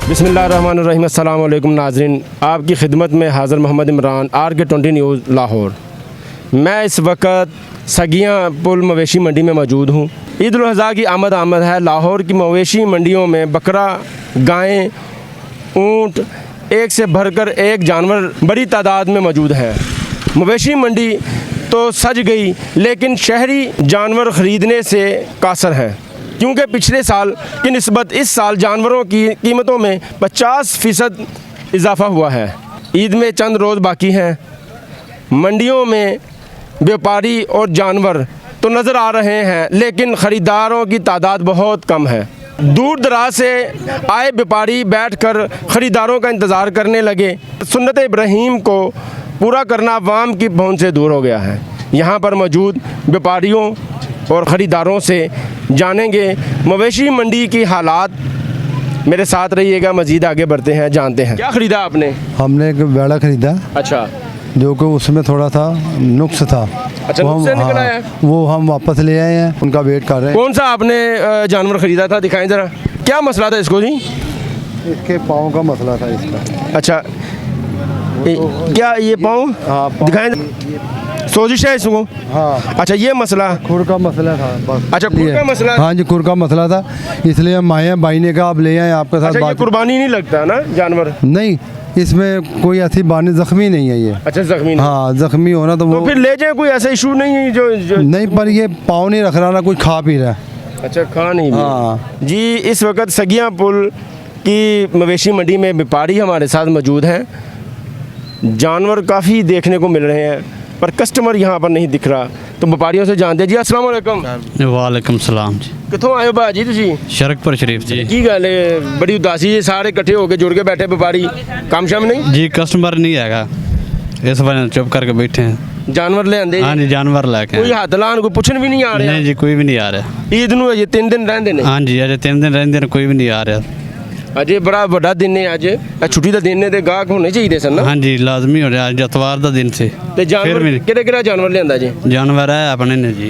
बिस्मिल्लाहिर्रहमानिर्रहीम। अस्सलाम वालेकुम नाज़रीन, आपकी खिदमत में हाज़िर मोहम्मद इमरान, RK20 न्यूज़ लाहौर। मैं इस वक्त सगियाँ पुल मवेशी मंडी में मौजूद हूँ। ईद उल अज़हा की आमद है। लाहौर की मवेशी मंडियों में बकरा, गायें, ऊँट, एक से भरकर एक जानवर बड़ी तादाद में मौजूद हैं। मवेशी मंडी तो सज गई, लेकिन शहरी जानवर ख़रीदने से कासर हैं, क्योंकि पिछले साल की निस्बत इस साल जानवरों की कीमतों में 50% इजाफ़ा हुआ है। ईद में चंद रोज़ बाकी हैं। मंडियों में व्यापारी और जानवर तो नज़र आ रहे हैं, लेकिन ख़रीदारों की तादाद बहुत कम है। दूर दराज से आए व्यापारी बैठकर ख़रीदारों का इंतज़ार करने लगे। सुन्नत इब्राहीम को पूरा करना अवाम की पहुँच से दूर हो गया है। यहाँ पर मौजूद व्यापारियों और ख़रीदारों से जानेंगे मवेशी मंडी की हालात। मेरे साथ रहिएगा, मज़ीद आगे बढ़ते हैं, जानते हैं। क्या ख़रीदा आपने? हमने एक बेड़ा ख़रीदा। अच्छा, जो कि उसमें थोड़ा सा नुक्स था। अच्छा, वो नुक्स निकला है? वो हम वापस ले आए हैं, उनका वेट कर रहे हैं। कौन सा आपने जानवर ख़रीदा था? दिखाएं ज़रा, क्या मसला था इसको जी? इसके पाँव का मसला था इसका। अच्छा, क्या ये पाँव? हाँ, दिखाएं, सोजिश है इसको? हाँ। अच्छा, ये मसला खुर का मसला था बस। अच्छा, खुर का मसला? हाँ जी, खुर का मसला था, इसलिए हम आए हैं। भाई ने कहा आप ले आए, आपके साथ अच्छा, ये बात। कुर्बानी नहीं लगता ना जानवर? नहीं, इसमें कोई ऐसी बानी ज़ख्मी नहीं है ये। अच्छा, जख्मी नहीं। हाँ, ज़ख्मी होना तो तो वो फिर ले जाए, कोई ऐसा इशू नहीं जो नहीं, पर ये पाँव नहीं रख रहा ना, कुछ खा पी रहा है। अच्छा, खा नहीं भी। हाँ जी, इस वक्त सगियाँ पुल की मवेशी मंडी में व्यापारी हमारे साथ मौजूद हैं। जानवर काफ़ी देखने को मिल रहे हैं, पर कस्टमर यहाँ पर नहीं दिख रहा, तो व्यापारियों से जानते हैं। जी, अस्सलाम वालेकुम। वालेकुम सलाम जी। कितों आए हो भाजी तुसी? शरकपुर शरीफ जी। की गल है, बड़ी उदासी जी, सारे इकट्ठे होके जुड़ के बैठे व्यापारी, काम शाम नहीं? जी, कस्टमर नहीं हैगा, इस वजह चुप करके बैठे हैं। जानवर ले आंदे? हाँ जी, जानवर लेके कोई हाथ लान को पुछन भी नहीं आ रहा? नहीं जी, कोई भी नहीं आ रहा। ईद नूं अजे 3 दिन रहंदे ने? हाँ जी, अजे 3 दिन रहंदे ने, कोई भी नहीं आ रहा। अजे बड़ा बड़ा दिन है अज, छुट्टी का दिन है, तो गाहक होने चाहिए सन ना? हाँ जी, लाजमी हो रहा, अज एतवार का दिन से। ते जानवर भी- किहड़ा जानवर लिआंदा जी? जानवर है अपने ने जी।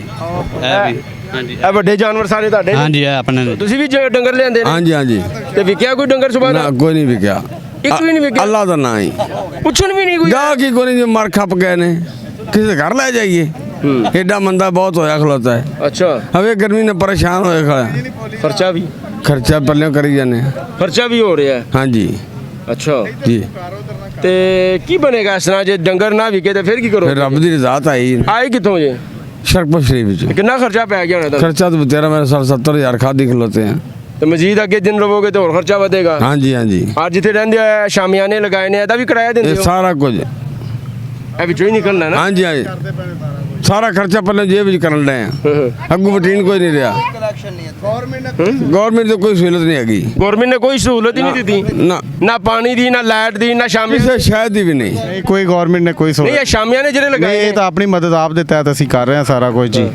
है भी। हाँ जी, ਇਹ ਵੱਡੇ ਜਾਨਵਰ ਸਾਰੇ ਤੁਹਾਡੇ ਨੇ? हाँ जी, है अपने ने। ਤੁਸੀਂ ਵੀ ਡੰਗਰ ਲਿਆਂਦੇ ਨੇ? हाँ जी हाँ जी ਤੇ ਵਿਕਿਆ ਕੋਈ ਡੰਗਰ ਸੁਭਾ ना ਦਾ? कोई नहीं बिका। ਇੱਕ ਵੀ ਨਹੀਂ ਵਿਕਿਆ? अल्लाह का ना ही ਪੁੱਛਣ ਵੀ ਨਹੀਂ ਕੋਈ? गा की कोई नहीं, जो मर खप गए ने, किसी घर ले जाइए। एडा मंदा बहुत होया खलोता है। ਅੱਛਾ, अब ये गर्मी ने परेशान होए खड़ा, ਖਰਚਾ भी? खर्चा पल्ले करी जाने। ਖਰਚਾ ਵੀ ਹੋ ਰਿਹਾ ਹੈ? हाँ जी ਅੱਛਾ, जी। ਤੇ ਕੀ ਬਣੇਗਾ ਇਸ ਤਰ੍ਹਾਂ ਜੇ ਡੰਗਰ ਨਾ ਵਿਕੇ ਤੇ ਫਿਰ ਕੀ ਕਰੋਗੇ? फिर रब दी रजात आई ਆਏ ਕਿੱਥੋਂ ਜੇ? शरकपुर शरीफ च। ਕਿੰਨਾ ਖਰਚਾ ਪੈ ਗਿਆ ਹੋਣਾ ਤੁਹਾਨੂੰ? खर्चा तो तेरह मेरे 70,000 खादी खलोते हैं। ਤੇ ਮਜ਼ੀਦ ਅੱਗੇ ਦਿਨ ਰਵੋਗੇ ਤੇ ਹੋਰ ਖਰਚਾ ਵਧੇਗਾ। हाँ जी हाँ जी, ਅੱਜ ਜਿੱਥੇ ਰਹਿੰਦੇ ਆ ਸ਼ਾਮਿਆਨੇ ਲਗਾਏ ਨੇ, ਇਹਦਾ ਵੀ ਕਿਰਾਇਆ ਦਿੰਦੇ ये ਹੋ? सारा कुछ। ਇਹ ਵਿੱਚੋਂ ਹੀ ਨਿਕਲਣਾ ਨਾ? हाँ जी हाँ जी, सारा खर्चा पल्ले जेब च कर रहे हैं। अगू मटीन कोई नहीं रहा। गवर्नमेंट तो कोई सहूलत नहीं हैगी। ਗਵਰਨਮੈਂਟ ਨੇ ਕੋਈ ਸਹੂਲਤ ਹੀ ਨਹੀਂ ਦਿੱਤੀ? ना ਨਾ ਪਾਣੀ ਦੀ, ਨਾ ਲਾਈਟ ਦੀ, ਨਾ ਸ਼ਾਮੀ? किसी शायद ही भी नहीं। ਨਹੀਂ, ਕੋਈ ਗਵਰਨਮੈਂਟ ਨੇ ਕੋਈ ਨਹੀਂ, ਸਹੂਲਤ ਇਹ ਸ਼ਾਮਿਆਂ ਨੇ ਜਿਹੜੇ ਨਹੀਂ। ਲਗਾਏ ਇਹ ਨੇ? ਤਾਂ ਆਪਣੀ ਮਦਦ ਆਪ ਦੇ ਤਹਿਤ ਅਸੀਂ ਕਰ ਰਹੇ ਹਾਂ ਸਾਰਾ ਕੁਝ ਜੀ।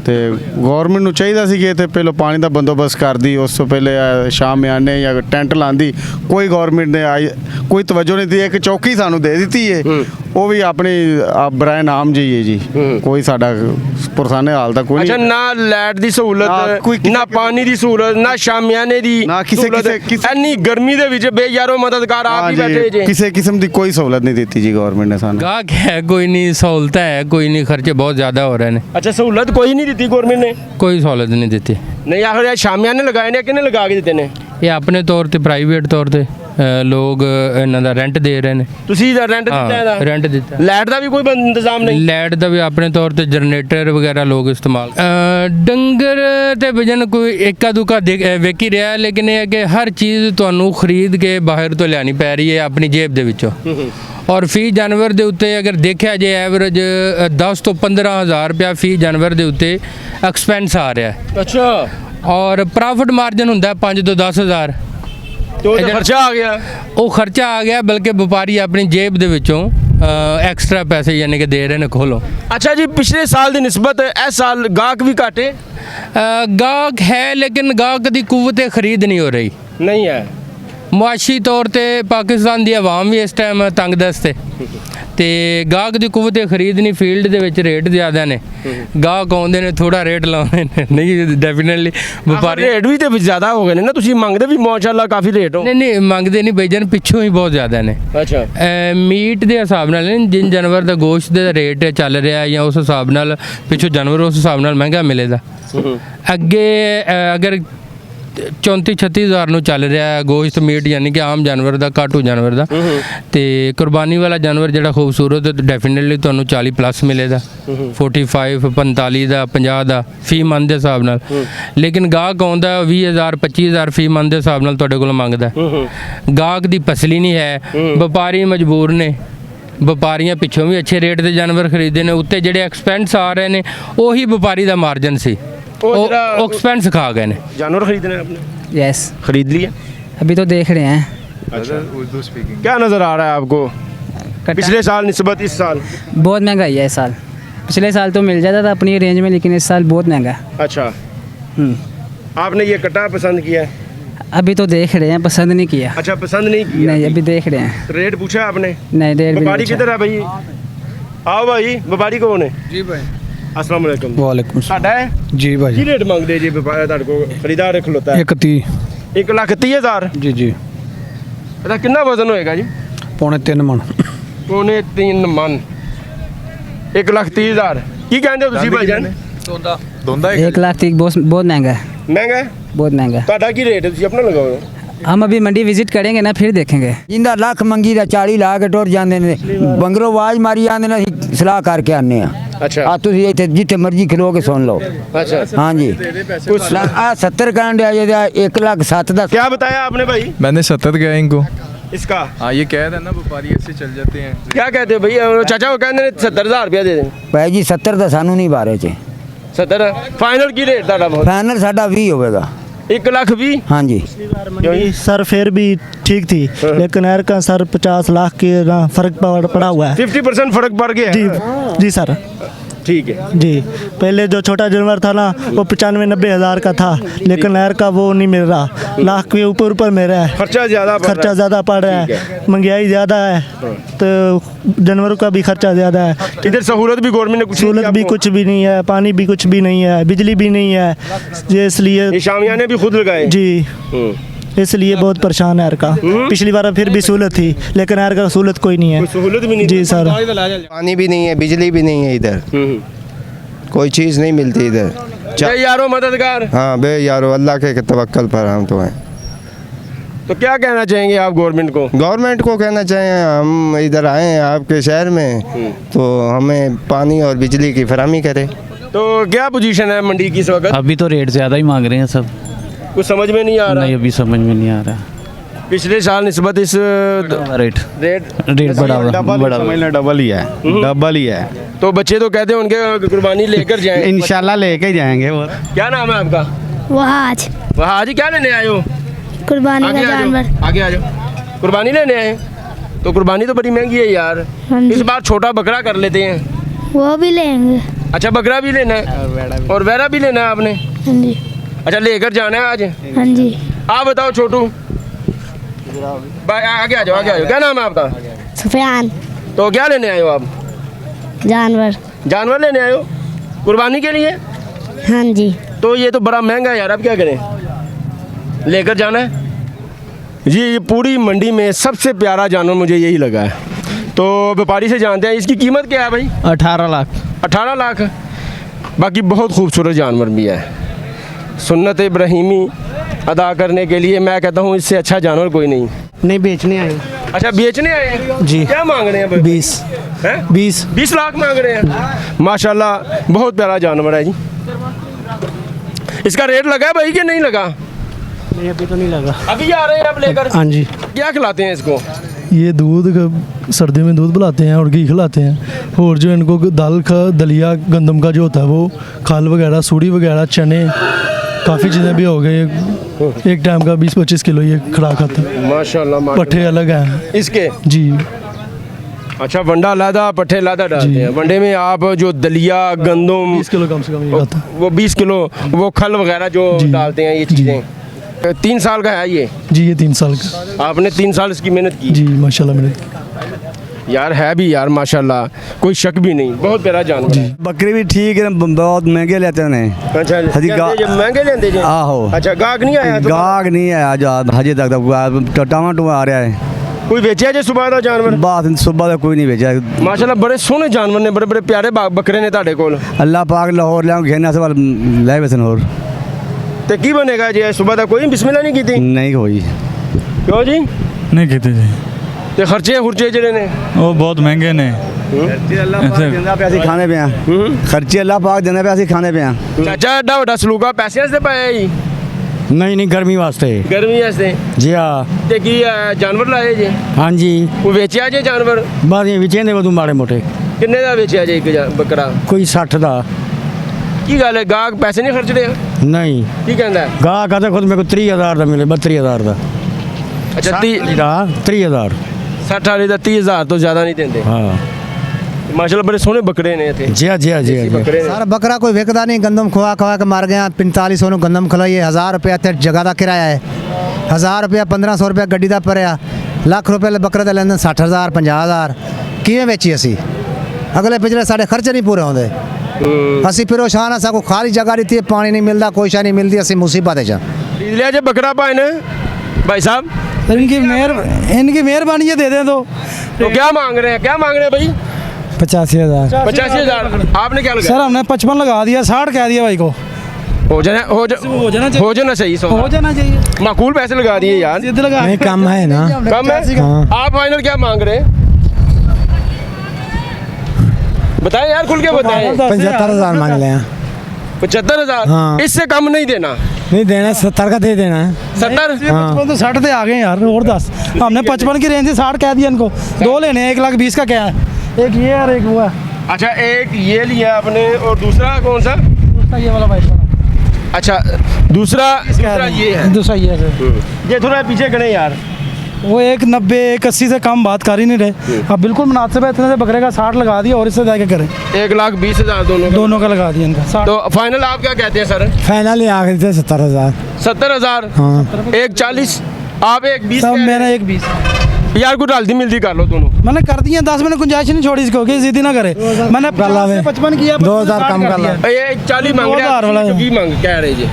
ਤੇ ਗਵਰਨਮੈਂਟ ਨੂੰ ਚਾਹੀਦਾ ਸੀ ਕਿ ਇੱਥੇ ਪਹਿਲਾਂ ਪਾਣੀ ਦਾ ਬੰਦੋਬਸਤ ਕਰਦੀ, ਉਸ ਤੋਂ ਪਹਿਲੇ ਸ਼ਾਮਿਆਨੇ ਜਾਂ ਟੈਂਟ ਲਾਉਂਦੀ। ਕੋਈ ਗਵਰਨਮੈਂਟ ਨੇ ਕੋਈ ਤਵੱਜੋ ਨਹੀਂ ਦਿੱਤੀ। ਇੱਕ ਚੌਕੀ ਸਾਨੂੰ ਦੇ ਦਿੱਤੀ ਹੈ, ਉਹ ਵੀ ਆਪਣੀ ਬਰਾਏ ਨਾਮ ਜੀ ਹੈ ਜੀ। ਕੋਈ ਸਾਡਾ ਪੁਰਸਾਨੇ ਹਾਲ ਤੱਕ ਕੋਈ ਅੱਛਾ, ਨਹੀਂ। ਨਾ ਲਾਈਟ ਦੀ ਨਾ ਸਹੂਲਤ, ਕੋਈ ਕਿਸੇ- ਨਾ ਪਾਣੀ ਦੀ ਸਹੂਲਤ, ਨਾ ਸ਼ਾਮਿਆਨੇ ਦੀ ਨਾ ਸਹੂਲਤ। ਇੰਨੀ ਗਰਮੀ ਦੇ ਵਿੱਚ ਬੇਯਾਰੋ ਮਦਦਗਾਰ ਆਪ ਹੀ ਬੈਠੇ ਜੇ। ਕਿਸੇ ਕਿਸਮ ਦੀ ਕੋਈ ਸਹੂਲਤ ਨਹੀਂ ਦਿੱਤੀ ਜੀ ਗਵਰਨਮੈਂਟ ਨੇ ਸਾਨੂੰ। गाहक है कोई नहीं, सहूलत है कोई नहीं, खर्चे बहुत ज़्यादा हो रहे हैं। ਅੱਛਾ, ਸਹੂਲਤ ਕੋਈ ਨਹੀਂ ਦਿੱਤੀ ਗਵਰਨਮੈਂਟ ਨੇ? कोई सहूलत नहीं देती। ਨਹੀਂ, ਆਖਰ ਇਹ ਸ਼ਾਮਿਆਨੇ ਲਗਾਏ ਨੇ, ਕਿਹਨੇ ਲਗਾ ਕੇ ਦਿੱਤੇ ਨੇ? ये अपने तौर पर प्राइवेट तौर पर लोग इन्हों का रेंट दे रहे हैं। ਤੁਸੀਂ ਇਹਦਾ ਰੈਂਟ ਦਿੱਤਾ हाँ, ਇਹਦਾ? रेंट दिता। ਲਾਈਟ ਦਾ ਵੀ ਕੋਈ ਇੰਤਜ਼ਾਮ ਨਹੀਂ? लाइट का भी अपने तौर पर जनरेटर वगैरह लोग इस्तेमाल डंगर ते वजन कोई एका दुका वेख ही रहा, लेकिन यह है कि हर चीज़ तुहानू खरीद के बाहर तो लियानी पै रही है अपनी जेब दे विचों। और फी जानवर के उत्ते अगर देखा जाए एवरेज 10 तो 15,000 रुपया फी जानवर के उत्ते एक्सपेंस आ रहा है। ਅੱਛਾ, और प्रॉफिट मार्जिन होंगे 5 तो 10,000। ਤੇ ਉਹ ਖਰਚਾ ਆ ਗਿਆ। वो खर्चा आ गया, बल्कि व्यापारी अपनी जेब दे विचों एक्स्ट्रा पैसे यानी कि दे रहे हैं खोलो। ਅੱਛਾ ਜੀ, ਪਿਛਲੇ ਸਾਲ ਦੀ ਨਿਸਬਤ ਇਸ ਸਾਲ ਗਾਹਕ ਵੀ ਘੱਟ ਹੈ? गाहक है, लेकिन गाहक की कुव्वत खरीद नहीं हो रही। नहीं है। ਮੁਆਸ਼ੀ ਤੌਰ ਤੇ ਪਾਕਿਸਤਾਨ ਦੀ ਆਵਾਮ ਵੀ ਇਸ ਟਾਈਮ ਤੰਗ ਦਸਤ ਹੈ ਤੇ ਗਾਹਕ ਦੀ ਕੁਵਤ ਖਰੀਦ ਨਹੀਂ, ਫੀਲਡ ਦੇ ਵਿੱਚ ਰੇਟ ਜ਼ਿਆਦਾ ਨੇ, ਗਾਹਕ ਆਉਂਦੇ ਨੇ ਥੋੜਾ ਰੇਟ ਲਾਉਂਦੇ ਨੇ। ਨਹੀਂ ਡੈਫੀਨਿਟਲੀ ਵਪਾਰੀ ਰੇਟ ਵੀ ਤੇ ਜ਼ਿਆਦਾ ਹੋ ਗਏ ਨੇ ਨਾ, ਤੁਸੀਂ ਮੰਗਦੇ ਵੀ ਮਾਸ਼ਾਅੱਲਾ ਕਾਫੀ ਰੇਟ ਹੋ। ਨਹੀਂ ਮੰਗਦੇ ਨਹੀਂ ਬਈਜਨ, ਪਿੱਛੋਂ ਹੀ ਬਹੁਤ ਜ਼ਿਆਦਾ ਨੇ। ਅੱਛਾ ਮੀਟ ਦੇ ਹਿਸਾਬ ਨਾਲ ਨਹੀਂ, ਜਿਨ ਜਾਨਵਰ ਦਾ ਗੋਸ਼ਤ ਦਾ ਰੇਟ ਚੱਲ ਰਿਹਾ ਜਾਂ ਉਸ ਹਿਸਾਬ ਨਾਲ ਪਿੱਛੋਂ ਜਾਨਵਰ ਉਸ ਹਿਸਾਬ ਨਾਲ ਮਹਿੰਗਾ ਮਿਲੇਗਾ। ਅੱਗੇ ਅਗਰ 34-36 ਹਜ਼ਾਰ ਨੂੰ ਚੱਲ ਰਿਹਾ ਹੈ ਗੋਸ਼ਤ ਮੀਟ, ਯਾਨੀ ਕਿ ਆਮ ਜਾਨਵਰ ਦਾ, ਘਾਟੂ ਜਾਨਵਰ ਦਾ, ਤੇ ਕੁਰਬਾਨੀ ਵਾਲਾ ਜਾਨਵਰ ਜਿਹੜਾ ਖੂਬਸੂਰਤ ਹੈ ਡੈਫੀਨਿਟਲੀ ਤੁਹਾਨੂੰ 40 ਪਲੱਸ ਮਿਲੇਗਾ, 45 45 ਦਾ 50 ਦਾ ਫੀ ਮਨ ਦੇ ਹਿਸਾਬ ਨਾਲ। ਲੇਕਿਨ ਗਾਹਕ ਆਉਂਦਾ 20,000 25,000 ਫੀ ਮਨ ਦੇ ਹਿਸਾਬ ਨਾਲ ਤੁਹਾਡੇ ਕੋਲ ਮੰਗਦਾ। ਗਾਹਕ ਦੀ ਫਸਲੀ ਨਹੀਂ ਹੈ, ਵਪਾਰੀ ਮਜਬੂਰ ਨੇ, ਵਪਾਰੀਆਂ ਪਿੱਛੋਂ ਵੀ ਅੱਛੇ ਰੇਟ ਦੇ ਜਾਨਵਰ ਖਰੀਦੇ ਨੇ, ਉੱਤੇ ਜਿਹੜੇ ਐਕਸਪੈਂਸ ਆ ਰਹੇ ਨੇ ਉਹੀ ਵਪਾਰੀ ਦਾ ਮਾਰਜਨ ਸੀ, ਉਹ ਐਕਸਪੈਂਸ खा गए ने। जानवर खरीदने आपने? यस, खरीद लिया? अभी तो देख रहे हैं। क्या नज़र आ रहा है आपको पिछले साल निस्बत इस साल? बहुत महंगाई है इस साल। पिछले साल तो मिल जाता था अपनी रेंज में, लेकिन इस साल बहुत महंगा है। अच्छा, आपने ये कटा पसंद किया है? अभी तो देख रहे हैं, पसंद नहीं किया। अच्छा, पसंद नहीं किया? नहीं, अभी देख रहे हैं। रेट पूछा आपने? नहीं, रेट भी व्यापारी नहीं किधर है भाई? आओ भाई, व्यापारी कौन है? जी भाई। अस्सलाम वालेकुम। वालेकुम साडा है जी की भाई। रेट मंगदे जी व्यापारी ਤੁਹਾਡੇ ਕੋਲ ਖਰੀदार ਖਲੋਤਾ है? 1,30,000। जी जी। ਇਹਦਾ ਕਿੰਨਾ ਵਜ਼ਨ ਹੋਏਗਾ ਜੀ? पौने 3 मन। ਪੌਣੇ 3 ਮਨ। 1,30,000 ਕੀ ਕਹਿੰਦੇ ਹੋ ਤੁਸੀਂ ਭਾਈਜਾਨ? दोंदा 1 लाख तक बहुत महंगा है, ਮਹਿੰਗਾ ਹੈ? बहुत महंगा है। ਤੁਹਾਡਾ ਕੀ ਰੇਟ ਹੈ, ਤੁਸੀਂ ਆਪਣਾ ਲਗਾਓ। हम अभी मंडी विजिट करेंगे ना, फिर देखेंगे। जिंदा लख मंगी दा 40 ला के टुर जांदे ने, बंगरों आवाज मारी आंदे ने, ਅਸੀਂ ਸਲਾਹ ਕਰਕੇ ਆਨੇ ਆ। अच्छा ਆ ਤੁਸੀਂ ਇੱਥੇ ਜਿੱਥੇ ਮਰਜ਼ੀ ਖਲੋ ਕੇ ਸੁਣ ਲਓ। अच्छा, ਹਾਂਜੀ कुछ ਆ 70 ਕਹਿਣ ਡਿਆ ਜੇ 1,07,000 ਦਾ। क्या बताया आपने भाई मैंने 70 कहा इनको। इसका? हाँ, ये कह रहे हैं ना व्यापारी ऐसे चल जाते हैं। क्या कहते हो भैया? चाचा वो कहते हैं 70,000 रुपया दे दें। ਭਾਈ ਜੀ 70 ਦਾ ਸਾਨੂੰ ਨਹੀਂ ਬਾਰੇ ਚ। 70 फाइनल की रेट ਤੁਹਾਡਾ ਬਹੁਤ? ਫਾਈਨਲ ਸਾਡਾ 20 ਹੋਵੇਗਾ। 1,20,000। ਹਾਂਜੀ सर फिर भी ठीक थी, लेकिन एर का सर 50 लाख के ना फर्क पड़ा हुआ है। 50% फर्क पड़ गया जी है? जी सर, ठीक है। जी पहले जो छोटा जानवर था ना वो 95-90 हज़ार का था, लेकिन एर का वो नहीं मिल रहा, लाख के ऊपर मिल रहा है। खर्चा ज़्यादा खर्चा ज़्यादा पड़ रहा है, महंगाई ज़्यादा है, तो जानवरों का भी खर्चा ज़्यादा है। इधर सहूलत भी गवर्नमेंट ने कुछ सहूलत भी कुछ भी नहीं है, पानी भी कुछ भी नहीं है, बिजली भी नहीं है, ये इसलिए ये शामिया ने भी खुद लगाए। जी इसलिए बहुत परेशान है एर का। पिछली बार फिर भी सहूलत थी, लेकिन एर का सहूलत कोई नहीं है। सहूलत भी नहीं जी सर, पानी भी नहीं है, बिजली भी नहीं है, इधर कोई चीज़ नहीं मिलती इधर। जय यारो मददगार। हाँ बे यारो, अल्लाह के तवक्कल पर हम तो हैं। तो क्या कहना चाहेंगे आप गवर्नमेंट को? गवर्नमेंट को कहना चाहिए हम इधर आए हैं आपके शहर में, तो हमें पानी और बिजली की फराहमी करे। तो क्या पोजीशन है मंडी की इस वक्त? अभी तो रेट ज़्यादा ही मांग रहे हैं सब। कुछ समझ में नहीं आ रहा? नहीं, अभी समझ में नहीं आ रहा। पिछले साल निस्बत इस रेट रेट बढ़ा हुआ, समझ लो डबल ही है, डबल ही है। तो बच्चे तो कहते हैं उनके कुर्बानी लेकर जाएं। इंशाल्लाह लेके जाएंगे वो। क्या नाम है आपका? वहाज वहाँ आज क्या लेने आए हो? कुर्बानी का आगे आ जानवर। जाओ, आगे आ जाओ। कुर्बानी लेने आए? तो कुर्बानी तो बड़ी महंगी है यार। हाँ जी। इस बार छोटा बकरा कर लेते हैं। वो भी लेंगे। अच्छा, बकरा भी लेना है और वैरा भी लेना है आपने? हाँ जी। अच्छा, लेकर जाना है आज? हाँ जी। आप बताओ छोटू, आगे आ जाओ, आगे आ जाओ। क्या नाम है आपका? सुफियान। तो क्या लेने आए हो आप? जानवर। जानवर लेने आए हो कुर्बानी के लिए? हाँ जी। तो ये तो बड़ा महंगा है यार, अब क्या करें? लेकर जाना है जी। ये पूरी मंडी में सबसे प्यारा जानवर मुझे यही लगा है। तो व्यापारी से जानते हैं इसकी कीमत क्या है भाई? 18 लाख। 18 लाख। बाकी बहुत खूबसूरत जानवर भी है। सुन्नत इब्राहिमी अदा करने के लिए मैं कहता हूँ इससे अच्छा जानवर कोई नहीं। नहीं बेचने आए। अच्छा, बेचने आए हैं जी। क्या मांग रहे हैं? 20 हैं? 20 लाख मांग रहे हैं। माशाल्लाह बहुत प्यारा जानवर है जी। इसका रेट लगा है भाई कि नहीं लगा? नहीं अभी तो नहीं लगा। अभी आ रहे हैं आप लेकर? हाँ जी। क्या खिलाते हैं इसको? ये दूध सर्दी में दूध पिलाते हैं और घी खिलाते हैं, और जो इनको दलिया गंदम का जो होता है वो, खाल वगैरह, सूड़ी वगैरह, चने, काफ़ी चीज़ें भी हो गई। एक टाइम का 20-25 किलो ये खुराक खाता है। माशाल्लाह, पट्ठे अलग हैं इसके जी। अच्छा, वंडा लादा, पट्ठे लादा डालते हैं। वंडे में आप जो दलिया गंदम 20 किलो कम से कम ये खाता है। वो 20 किलो वो खल वगैरह जो जी। डालते हैं ये जी। चीज़ें। 3 साल का है ये? जी ये 3 साल का। आपने 3 साल इसकी मेहनत की? जी माशाल्लाह मेहनत। यार है भी यार माशाल्लाह, कोई शक भी नहीं, बहुत प्यारा जानवर है। बकरी भी ठीक है, बहुत महंगे लेते हैं। अच्छा हजी महंगे लेंदे जे? आहो। अच्छा गाहक नहीं आया? गाहक नहीं आया जो हजे तक टमाटो आ रहा है। कोई बेचा जे सुबह का जानवर? बात सुबह का कोई नहीं बेचा। माशाल्लाह बड़े सोहने जानवर ने, बड़े बड़े प्यारे बकरे ने ਤੁਹਾਡੇ ਕੋਲ। अल्लाह पाक लाहौर लिया घेना से ले वैसे होर ਤੇ ਕੀ ਬਣੇਗਾ ਜੀ ਸੁਬਹ ਦਾ? ਕੋਈ ਬਿਸਮਿਲ੍ਲਾ ਨਹੀਂ ਕੀਤੀ? नहीं कोई। ਕਿਉਂ ਜੀ? नहीं कहते जी, ਤੇ ਖਰਚੇ ਹੁਰਚੇ ਜਿਹੜੇ ਨੇ वो बहुत महंगे ने। अल्लाह पाक देंदा पे ਅਸੀਂ ਖਾਣੇ ਪਿਆ। ਖਰਚੇ ਅੱਲਾਹ ਪਾਕ ਦਿੰਦਾ ਪਿਆ ਅਸੀਂ ਖਾਣੇ ਪਿਆ। ਚਾਚਾ ਐਡਾ ਵੱਡਾ ਸਲੂਕਾ ਪੈਸਿਆਂ ਤੇ ਪਾਇਆ ਜੀ? नहीं नहीं गर्मी वास्ते। ਗਰਮੀ ਵਾਸਤੇ? जी हाँ। ਤੇ ਕੀ ਜਾਨਵਰ ਲਾਏ ਜੇ? हाँ जी। ਕੋਈ ਵੇਚਿਆ ਜੇ ਜਾਨਵਰ? बस ये विचे ने वो माड़े मोटे। ਕਿੰਨੇ ਦਾ ਵੇਚਿਆ ਜੇ ਇੱਕ ਬੱਕਰਾ? कोई 60 ਦਾ। ਕੀ ਗੱਲ ਹੈ ਗਾਹਕ ਪੈਸੇ ਨਹੀਂ ਖਰਚਦੇ? नहीं ਕੀ ਕਹਿੰਦਾ ਹੈ? गाह कहते खुद मेरे को 30,000 ਦਾ मिले 32,000 ਦਾ। ਅੱਛਾ 30,000। 60 ਵਾਲੇ ਦਾ 30,000 ਤੋਂ ਜ਼ਿਆਦਾ ਨਹੀਂ ਦਿੰਦੇ? हाँ ਮਾਸ਼ਾਅੱਲਾ ਬੜੇ ਸੋਹਣੇ ਬੱਕਰੇ ਨੇ ਇੱਥੇ। जी हाँ जी हाँ जी हाँ जी। ਬੱਕਰੇ ਨੇ। सर बकरा कोई विकदा नहीं, गंदम खुआ खुआ के मार गया। 4500 गंदम खिलाइए, 1000 रुपया ते जगह का किराया है। 1000 रुपया 1500 रुपया गड्डी का भरिया। ਲੱਖ रुपये बकरे का लेंदे 60,000 50,000 किवें बेची असी? अगले पिछले साढ़े खर्चे नहीं पूरे होंगे। असी परेशान है, सबको खाली जगह दी थी, पानी नहीं मिलता, कोई शा नहीं मिलती, असी मुसीबत है। खरीद लिया जे बकरा भाई ने? भाई साहब इनकी मेहरबानी है, दे दें तो क्या मांग रहे हैं? क्या मांग रहे हैं भाई? 85,000। 85,000। आपने क्या लगाया? सर हमने 55 लगा दिया, 60 कह दिया भाई को। हो जाना चाहिए हो जाना चाहिए। माकूल पैसे लगा दिए यार। नहीं कम है ना। कम है? आप फाइनल क्या मांग रहे हैं? बताएं यार, खुल के बताएं। 75,000 मांग ले हैं। 75,000? हाँ। इससे कम नहीं देना? नहीं देना, 70 का दे देना है। 70? 55 तो 60 पे आ गए यार, और 10 हमने 55 की रेंज से 60 कह दिया इनको। 2 लेने हैं, 1,20,000 का क्या है? एक ये और एक वो है। अच्छा एक ये लिया आपने, और दूसरा कौन सा? दूसरा ये वाला भाई साहब। अच्छा दूसरा ये है। दूसरा ये है। ये थोड़ा पीछे खड़े यार। वो 1,90 1,80 से कम बात कर ही नहीं रहे। अब बिल्कुल मुनासिब है, इतने से बकरे का 60 लगा दिया, और इससे जाके करें। 1,20,000 दोनों का लगा दिया इनका। तो फाइनल आप क्या कहते हैं सर? फाइनल आ गए थे 70,000। 70,000? हाँ। 1,40,000 आप 1,20,000 तब मैंने 1,20,000 यार कुछ हल्दी मिलती कर लो दोनों। मैंने कर दिया 10, मैंने गुंजाइश नहीं छोड़ी इसको कि जिद ना करे। मैंने 55 किया, 2,000 कम कर लिया। ये 40 मांग रहे हैं, की मांग कह रहे जी?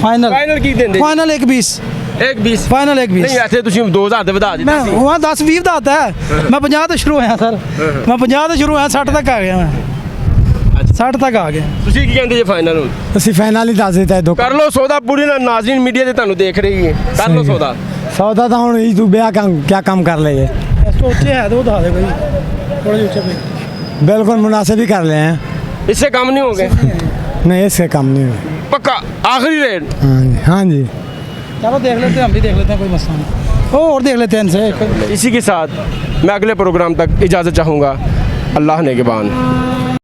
फाइनल फाइनल की देंगे? फाइनल 1,20,000। 1,20,000 फाइनल 1,20,000 नहीं, ऐसे ਤੁਸੀਂ 2,000 ਦੇ ਵਧਾ ਦਿੱਤੇ मैं ਸੀ। वहाँ 10-20 ਦਾ आता है। मैं 50 ਤੋਂ ਸ਼ੁਰੂ ਹੋਇਆ ਸਰ। मैं 50 ਤੋਂ ਸ਼ੁਰੂ ਹੋਇਆ, 60 ਤੱਕ ਆ ਗਿਆ ਮੈਂ। 60 ਤੱਕ ਆ ਗਿਆ। ਤੁਸੀਂ ਕੀ ਕਹਿੰਦੇ ਜੇ ਫਾਈਨਲ ਹੁਣ? ਅਸੀਂ ਫਾਈਨਲ ਹੀ ਦੱਸ ਦਿੱਤਾ ਦੋ। ਕਰ ਲਓ ਸੌਦਾ, ਪੂਰੀ ਨਾ ਨਾਜ਼ਰੀਨ ਮੀਡੀਆ ਤੇ ਤੁਹਾਨੂੰ ਦੇਖ ਰਹੀ ਹੈ, ਕਰ ਲਓ ਸੌਦਾ। ਸੌਦਾ ਤਾਂ ਹੁਣ ਤੂੰ ਬਿਆ क्या काम कर ले? इसको ऊंचे है तो बता दे भाई, थोड़े ऊंचे पे। बिल्कुल मुनासिब ही कर ले हैं। इससे कम नहीं होंगे? नहीं इससे कम नहीं होगा। पक्का आखिरी रेट? हाँ जी। चलो देख लेते हैं, हम भी देख लेते हैं, कोई मसला नहीं। और देख लेते हैं इनसे। इसी के साथ मैं अगले प्रोग्राम तक इजाज़त चाहूँगा। अल्लाह नेगेबान।